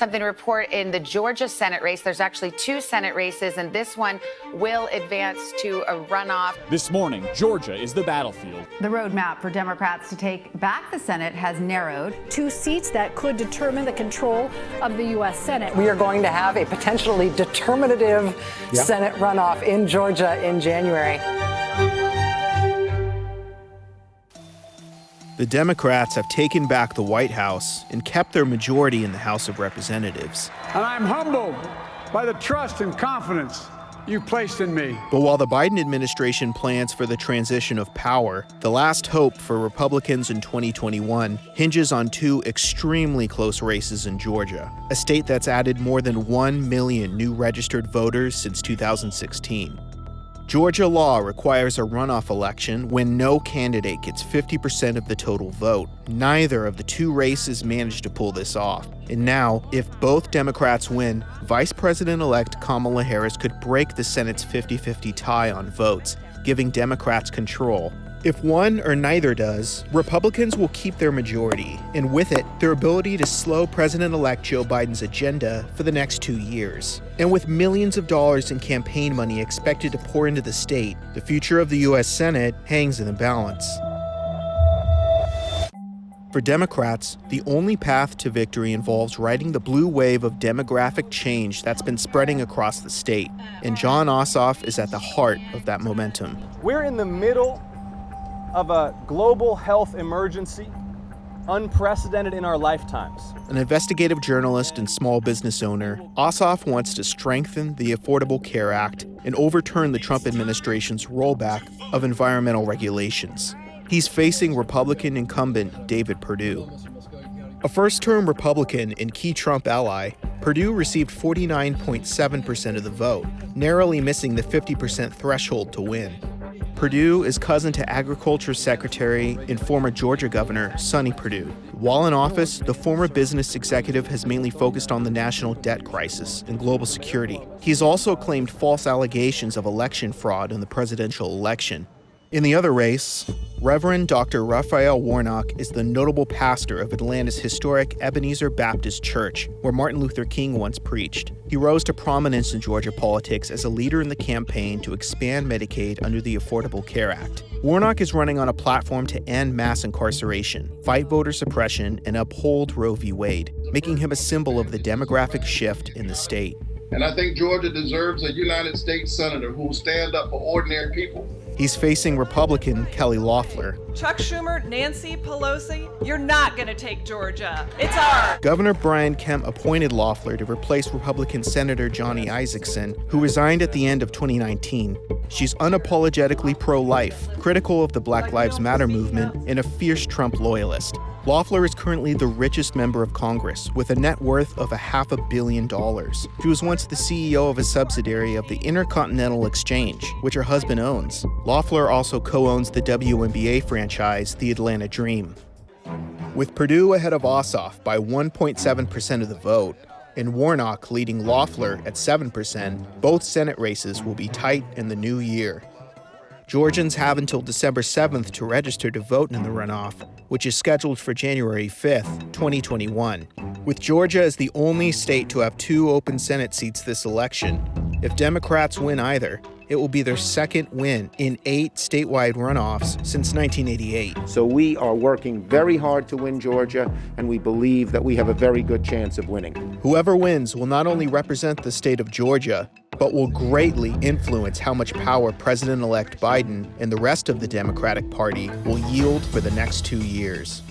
Something to report in the Georgia Senate race. There's actually 2 Senate races, and this one will advance to a runoff. This morning, Georgia is the battlefield. The roadmap for Democrats to take back the Senate has narrowed. 2 seats that could determine the control of the U.S. Senate. We are going to have a potentially determinative Senate runoff in Georgia in January. The Democrats have taken back the White House and kept their majority in the House of Representatives. And I'm humbled by the trust and confidence you've placed in me. But while the Biden administration plans for the transition of power, the last hope for Republicans in 2021 hinges on 2 extremely close races in Georgia, a state that's added more than 1 million new registered voters since 2016. Georgia law requires a runoff election when no candidate gets 50% of the total vote. Neither of the 2 races managed to pull this off. And now, if both Democrats win, Vice President-elect Kamala Harris could break the Senate's 50-50 tie on votes, giving Democrats control. If one or neither does, Republicans will keep their majority, and with it, their ability to slow President-elect Joe Biden's agenda for the next 2 years. And with millions of dollars in campaign money expected to pour into the state, the future of the U.S. Senate hangs in the balance. For Democrats, the only path to victory involves riding the blue wave of demographic change that's been spreading across the state, and Jon Ossoff is at the heart of that momentum. We're in the middle of a global health emergency, unprecedented in our lifetimes. An investigative journalist and small business owner, Ossoff wants to strengthen the Affordable Care Act and overturn the Trump administration's rollback of environmental regulations. He's facing Republican incumbent David Perdue. A first-term Republican and key Trump ally, Perdue received 49.7% of the vote, narrowly missing the 50% threshold to win. Perdue is cousin to Agriculture Secretary and former Georgia Governor Sonny Perdue. While in office, the former business executive has mainly focused on the national debt crisis and global security. He's also claimed false allegations of election fraud in the presidential election. In the other race, Reverend Dr. Raphael Warnock is the notable pastor of Atlanta's historic Ebenezer Baptist Church, where Martin Luther King once preached. He rose to prominence in Georgia politics as a leader in the campaign to expand Medicaid under the Affordable Care Act. Warnock is running on a platform to end mass incarceration, fight voter suppression, and uphold Roe v. Wade, making him a symbol of the demographic shift in the state. And I think Georgia deserves a United States senator who will stand up for ordinary people. He's facing Republican Kelly Loeffler. Chuck Schumer, Nancy Pelosi, you're not going to take Georgia. It's ours. Governor Brian Kemp appointed Loeffler to replace Republican Senator Johnny Isakson, who resigned at the end of 2019. She's unapologetically pro-life, critical of the Black Lives Matter movement, and a fierce Trump loyalist. Loeffler is currently the richest member of Congress, with a net worth of $500 million. She was once the CEO of a subsidiary of the Intercontinental Exchange, which her husband owns. Loeffler also co-owns the WNBA franchise, the Atlanta Dream. With Perdue ahead of Ossoff by 1.7% of the vote, and Warnock leading Loeffler at 7%, both Senate races will be tight in the new year. Georgians have until December 7th to register to vote in the runoff, which is scheduled for January 5th, 2021. With Georgia as the only state to have 2 open Senate seats this election, if Democrats win either, it will be their second win in 8 statewide runoffs since 1988. So we are working very hard to win Georgia, and we believe that we have a very good chance of winning. Whoever wins will not only represent the state of Georgia, but will greatly influence how much power President-elect Biden and the rest of the Democratic Party will yield for the next 2 years.